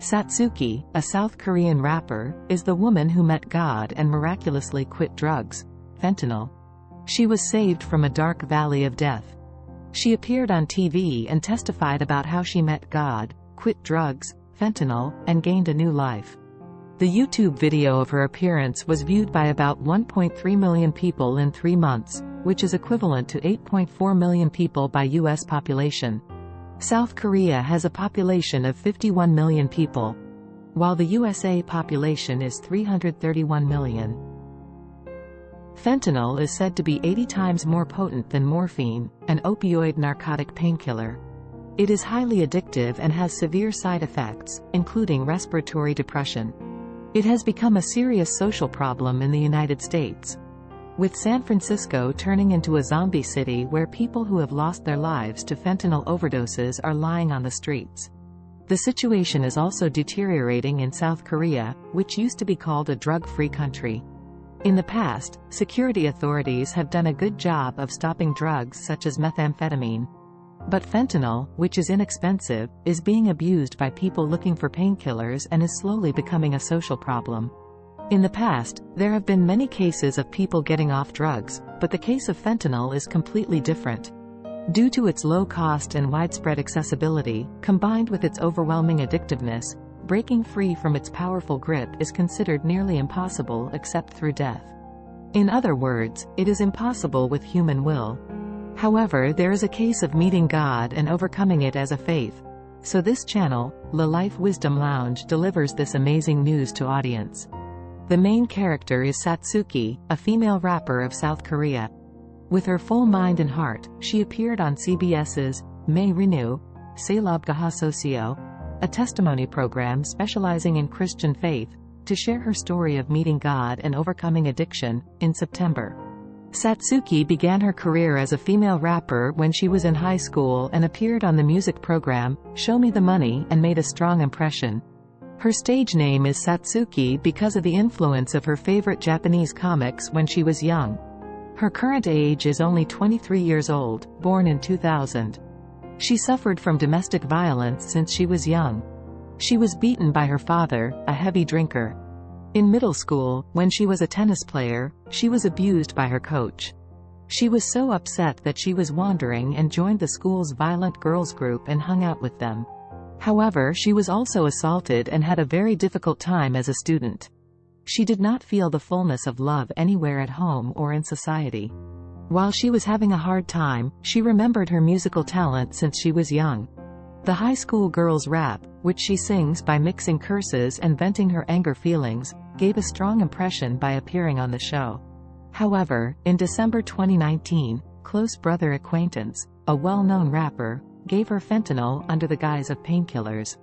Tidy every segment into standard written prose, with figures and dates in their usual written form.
Satsuki, a South Korean rapper, is the woman who met God and miraculously quit drugs, fentanyl. She was saved from a dark valley of death. She appeared on TV and testified about how she met God, quit drugs, fentanyl, and gained a new life. The YouTube video of her appearance was viewed by about 1.3 million people in 3 months, which is equivalent to 8.4 million people by U.S. population. South Korea has a population of 51 million people, while the USA population is 331 million. Fentanyl is said to be 80 times more potent than morphine, an opioid narcotic painkiller. It is highly addictive and has severe side effects, including respiratory depression. It has become a serious social problem in the United States, with San Francisco turning into a zombie city where people who have lost their lives to fentanyl overdoses are lying on the streets. The situation is also deteriorating in South Korea, which used to be called a drug-free country. In the past, security authorities have done a good job of stopping drugs such as methamphetamine. But fentanyl, which is inexpensive, is being abused by people looking for painkillers and is slowly becoming a social problem. In the past, there have been many cases of people getting off drugs, but the case of fentanyl is completely different. Due to its low cost and widespread accessibility, combined with its overwhelming addictiveness, breaking free from its powerful grip is considered nearly impossible except through death. In other words, it is impossible with human will. However, there is a case of meeting God and overcoming it as a faith. So this channel, La Life Wisdom Lounge, delivers this amazing news to audience. The main character is Satsuki, a female rapper of South Korea. With her full mind and heart, she appeared on CBS's Renewal, Socio, a testimony program specializing in Christian faith, to share her story of meeting God and overcoming addiction, in September. Satsuki began her career as a female rapper when she was in high school and appeared on the music program, Show Me the Money, and made a strong impression. Her stage name is Satsuki because of the influence of her favorite Japanese comics when she was young. Her current age is only 23 years old, born in 2000. She suffered from domestic violence since she was young. She was beaten by her father, a heavy drinker. In middle school, when she was a tennis player, she was abused by her coach. She was so upset that she was wandering and joined the school's violent girls group and hung out with them. However, she was also assaulted and had a very difficult time as a student. She did not feel the fullness of love anywhere at home or in society. While she was having a hard time, she remembered her musical talent since she was young. The high school girls rap, which she sings by mixing curses and venting her anger feelings, gave a strong impression by appearing on the show. However, in December 2019, close brother acquaintance, a well-known rapper, gave her fentanyl under the guise of painkillers.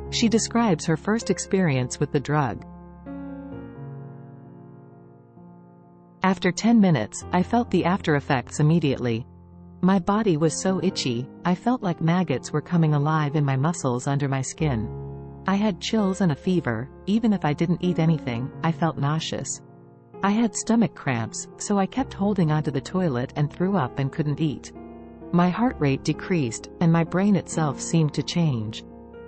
She describes her first experience with the drug. After 10 minutes, I felt the after effects immediately. My body was so itchy, I felt like maggots were coming alive in my muscles under my skin. I had chills and a fever. Even if I didn't eat anything, I felt nauseous. I had stomach cramps, so I kept holding onto the toilet and threw up and couldn't eat. My heart rate decreased, and my brain itself seemed to change.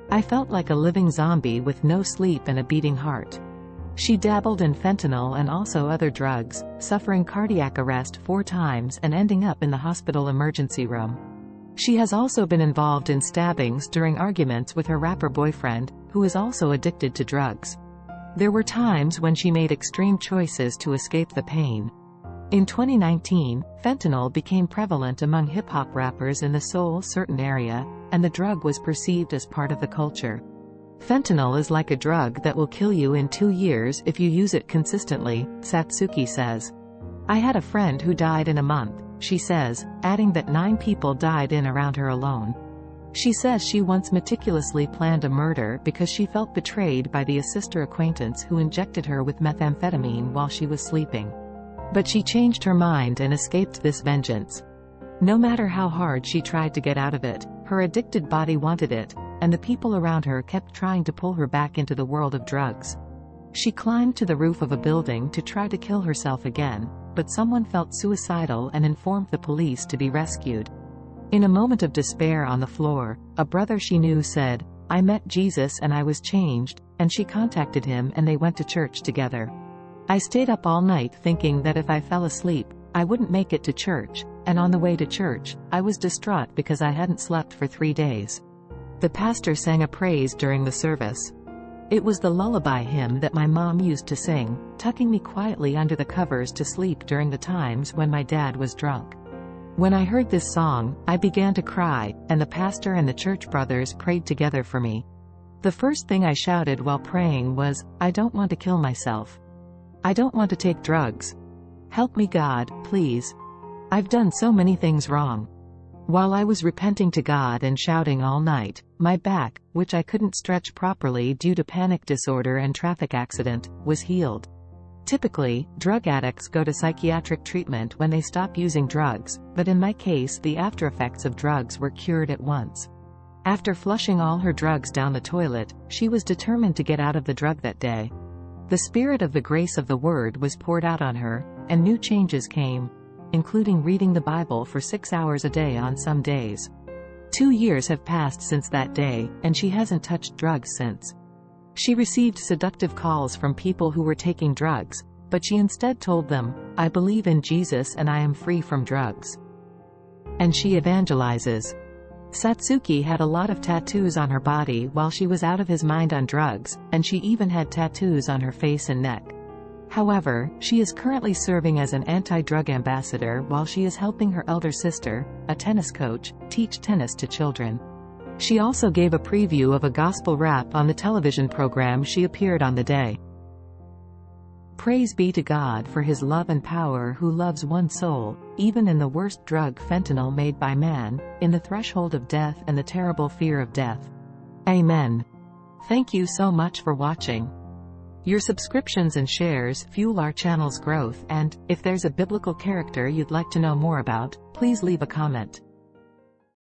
I felt like a living zombie with no sleep and a beating heart. She dabbled in fentanyl and also other drugs, suffering cardiac arrest 4 times and ending up in the hospital emergency room. She has also been involved in stabbings during arguments with her rapper boyfriend, who is also addicted to drugs. There were times when she made extreme choices to escape the pain. In 2019, fentanyl became prevalent among hip-hop rappers in the Seoul certain area, and the drug was perceived as part of the culture. Fentanyl is like a drug that will kill you in 2 years if you use it consistently, Satsuki says. I had a friend who died in a month, she says, adding that 9 people died in around her alone. She says she once meticulously planned a murder because she felt betrayed by the sister acquaintance who injected her with methamphetamine while she was sleeping. But she changed her mind and escaped this vengeance. No matter how hard she tried to get out of it, her addicted body wanted it, and the people around her kept trying to pull her back into the world of drugs. She climbed to the roof of a building to try to kill herself again, but someone felt suicidal and informed the police to be rescued. In a moment of despair on the floor, a brother she knew said, I met Jesus and I was changed, and she contacted him and they went to church together. I stayed up all night thinking that if I fell asleep, I wouldn't make it to church, and on the way to church, I was distraught because I hadn't slept for 3 days. The pastor sang a praise during the service. It was the lullaby hymn that my mom used to sing, tucking me quietly under the covers to sleep during the times when my dad was drunk. When I heard this song, I began to cry, and the pastor and the church brothers prayed together for me. The first thing I shouted while praying was, "I don't want to kill myself. I don't want to take drugs. Help me, God, please. I've done so many things wrong." While I was repenting to God and shouting all night, my back, which I couldn't stretch properly due to panic disorder and traffic accident, was healed. Typically, drug addicts go to psychiatric treatment when they stop using drugs, but in my case the aftereffects of drugs were cured at once. After flushing all her drugs down the toilet, she was determined to get out of the drug that day. The spirit of the grace of the Word was poured out on her, and new changes came, including reading the Bible for 6 hours a day on some days. 2 years have passed since that day, and she hasn't touched drugs since. She received seductive calls from people who were taking drugs, but she instead told them, "I believe in Jesus and I am free from drugs." And she evangelizes. Satsuki had a lot of tattoos on her body while she was out of his mind on drugs, and she even had tattoos on her face and neck. However, she is currently serving as an anti-drug ambassador while she is helping her elder sister, a tennis coach, teach tennis to children. She also gave a preview of a gospel rap on the television program she appeared on the day. Praise be to God for His love and power, who loves one soul, even in the worst drug, fentanyl, made by man, in the threshold of death and the terrible fear of death. Amen. Thank you so much for watching. Your subscriptions and shares fuel our channel's growth, and if there's a biblical character you'd like to know more about, please leave a comment.